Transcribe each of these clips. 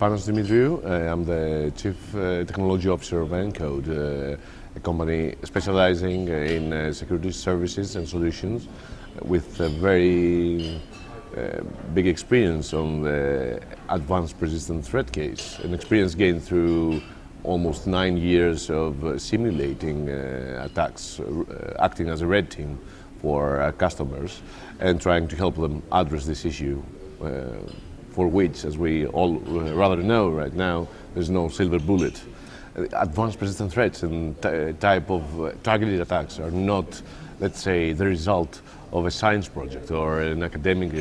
Panos Dimitriou. I'm the Chief Technology Officer of Encode, a company specializing in security services and solutions with a very big experience on the advanced persistent threat case, an experience gained through almost 9 years of simulating attacks, acting as a red team for our customers and trying to help them address this issue, for which, as we all rather know right now, there's no silver bullet. Advanced persistent threats and type of targeted attacks are not, let's say, the result of a science project or an academic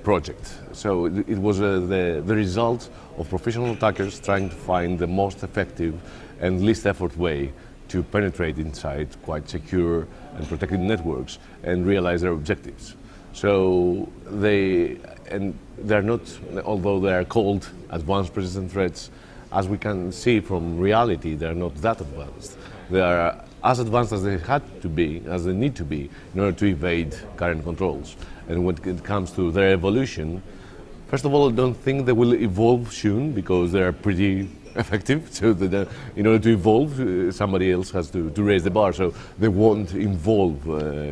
project. So it was the result of professional attackers trying to find the most effective and least effort way to penetrate inside quite secure and protected networks and realize their objectives. So they're not, although they are called advanced persistent threats, as we can see from reality, they're not that advanced. They are as advanced as they had to be, as they need to be, in order to evade current controls. And when it comes to their evolution, first of all, I don't think they will evolve soon because they are pretty effective. So that in order to evolve, somebody else has to raise the bar. So they won't evolve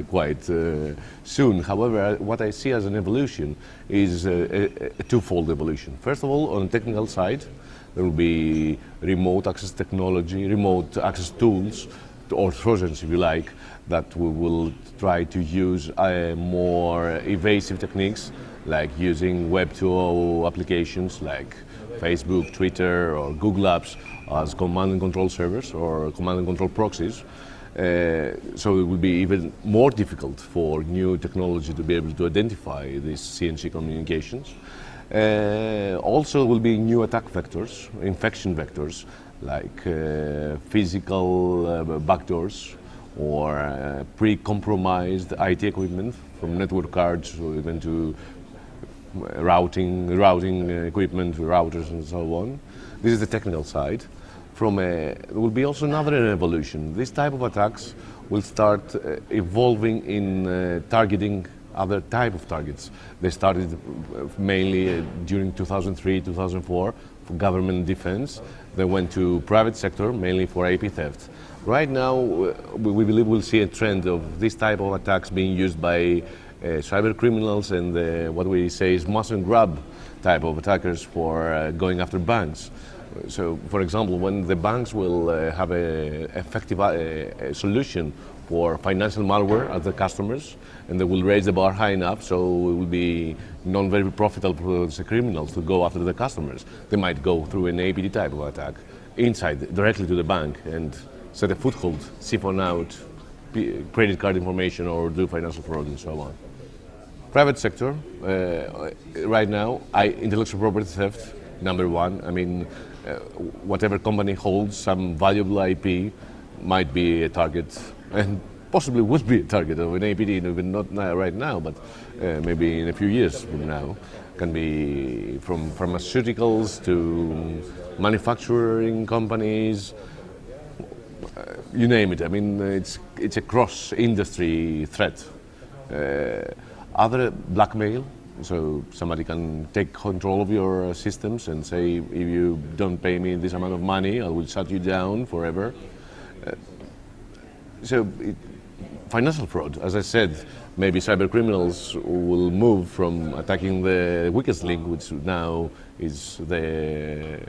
quite soon. However, what I see as an evolution is a twofold evolution. First of all, on the technical side, there will be remote access technology, remote access tools, or Trojans, if you like, that we will try to use more evasive techniques, like using Web 2.0 applications like Facebook, Twitter, or Google Apps as command and control servers or command and control proxies. So it will be even more difficult for new technology to be able to identify these CNC communications. Also will be new attack vectors, infection vectors, like physical backdoors or pre-compromised IT equipment, from network cards or even to routing equipment, routers and so on. This is the technical side. There will be also another evolution. This type of attacks will start evolving in targeting other type of targets. They started mainly during 2003, 2004 for government defense. They went to private sector, mainly for IP theft. Right now, we believe we'll see a trend of this type of attacks being used by cyber criminals and what we say is mass and grab type of attackers for going after banks. So, for example, when the banks will have an effective solution for financial malware at the customers, and they will raise the bar high enough so it will be not very profitable for the criminals to go after the customers. They might go through an APT type of attack inside, directly to the bank, and set a foothold, siphon out credit card information or do financial fraud and so on. Private sector, right now, intellectual property theft, number one. I mean, whatever company holds some valuable IP might be a target, and possibly would be a target of an APT, even not right now, but maybe in a few years from now. Can be from pharmaceuticals to manufacturing companies, you name it. I mean, it's a cross-industry threat. Other blackmail, so somebody can take control of your systems and say, if you don't pay me this amount of money, I will shut you down forever. Financial fraud, as I said, maybe cyber criminals will move from attacking the weakest link, which now is the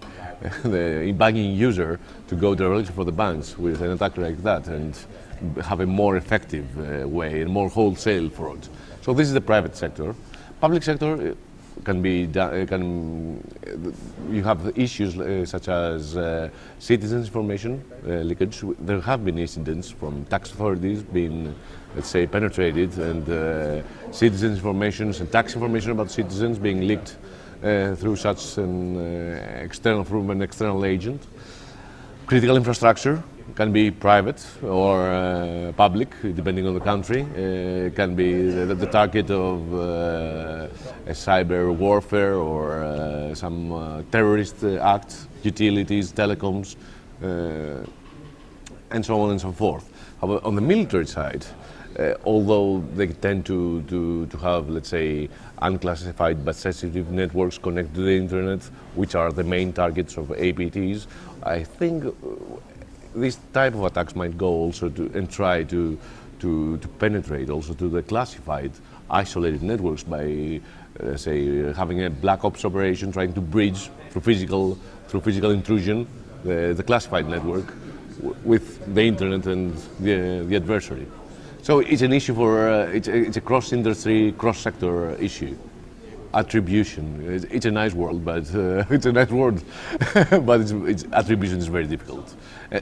banking user, to go directly for the banks with an attack like that and have a more effective way, and more wholesale fraud. So this is the private sector. Public sector can be you have issues such as citizens' information leakage. There have been incidents from tax authorities being, let's say, penetrated, and citizens' information and tax information about citizens being leaked through such an external agent. Critical infrastructure can be private or public, depending on the country. Can be the target of a cyber warfare or some terrorist act, utilities, telecoms, and so on and so forth. However, on the military side, although they tend to have, let's say, unclassified but sensitive networks connected to the internet, which are the main targets of APTs. I think this type of attacks might go also and try to penetrate also to the classified, isolated networks by, say, having a black ops operation, trying to bridge through physical intrusion the classified network with the internet and the adversary. So it's an issue for it's a cross-industry, cross-sector issue. Attribution. It's a nice word, but it's a nice word, but attribution is very difficult.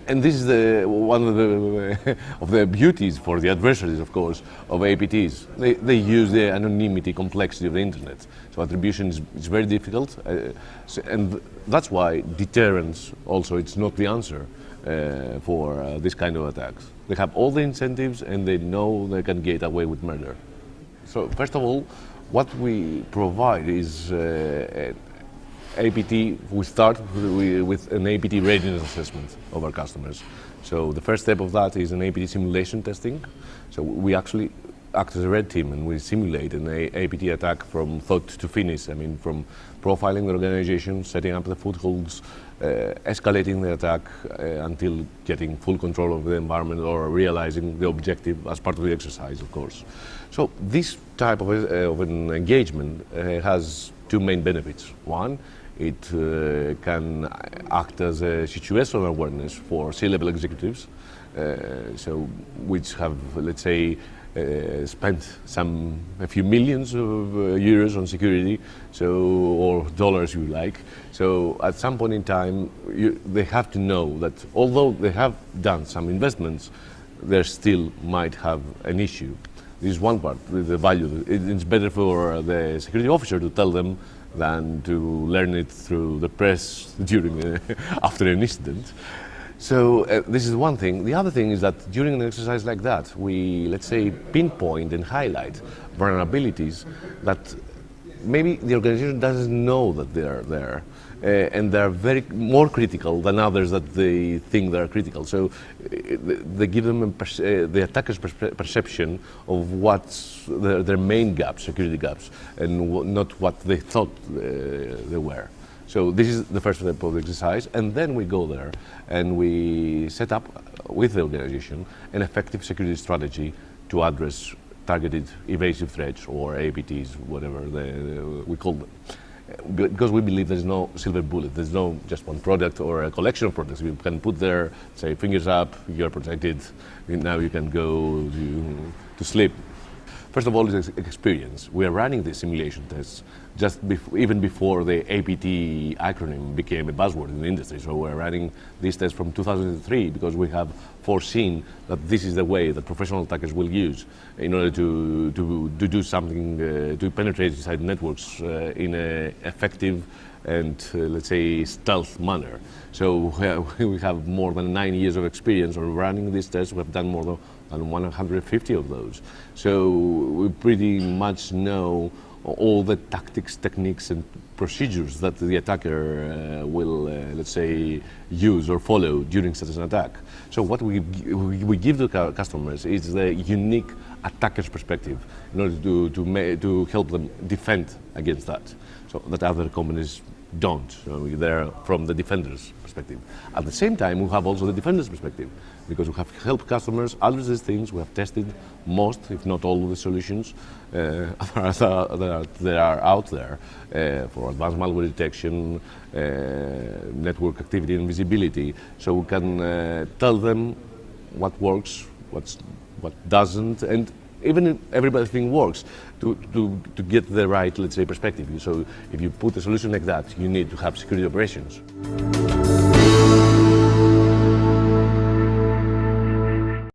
And this is one of the beauties for the adversaries, of course, of APTs. They use the anonymity, complexity of the internet. So attribution is very difficult, and that's why deterrence also it's not the answer for this kind of attacks. They have all the incentives, and they know they can get away with murder. So first of all, what we provide is APT. We start with an APT readiness assessment of our customers. So the first step of that is an APT simulation testing. So we actually act as a red team and we simulate an APT attack from thought to finish. I mean, from profiling the organization, setting up the footholds, escalating the attack until getting full control of the environment or realizing the objective as part of the exercise, of course. So this type of an engagement has two main benefits. One, it can act as a situational awareness for C-level executives, so which have, let's say, spent a few millions of euros on security, or dollars, you like. So at some point in time, they have to know that although they have done some investments, they still might have an issue. This is one part, the value. It's better for the security officer to tell them than to learn it through the press after an incident. So this is one thing. The other thing is that during an exercise like that, we, let's say, pinpoint and highlight vulnerabilities that maybe the organization doesn't know that they are there. And they're more critical than others that they think they're critical. So they give them the attacker's perception of what's their main gaps, security gaps, and not what they thought they were. So this is the first step of the exercise, and then we go there and we set up with the organization an effective security strategy to address targeted evasive threats or APTs, whatever we call them. Because we believe there's no silver bullet, there's no just one product or a collection of products. You can put there, say, fingers up, you're protected, now you can go to sleep. First of all, is experience. We are running the simulation tests even before the APT acronym became a buzzword in the industry. So we're running these tests from 2003 because we have foreseen that this is the way that professional attackers will use in order to do something, to penetrate inside networks in an effective and, let's say, stealth manner. So we have more than 9 years of experience of running these tests. We have done more than 150 of those. So we pretty much know all the tactics, techniques, and procedures that the attacker will, let's say, use or follow during such an attack. So what we give to our customers is the unique attacker's perspective in order to help them defend against that, so that other companies don't. So they're from the defender's perspective. At the same time, we have also the defender's perspective, because we have helped customers address these things. We have tested most, if not all, of the solutions that are out there for advanced malware detection, network activity and visibility. So we can tell them what works, what doesn't, and even if everything works, to get the right, let's say, perspective. So if you put a solution like that, you need to have security operations.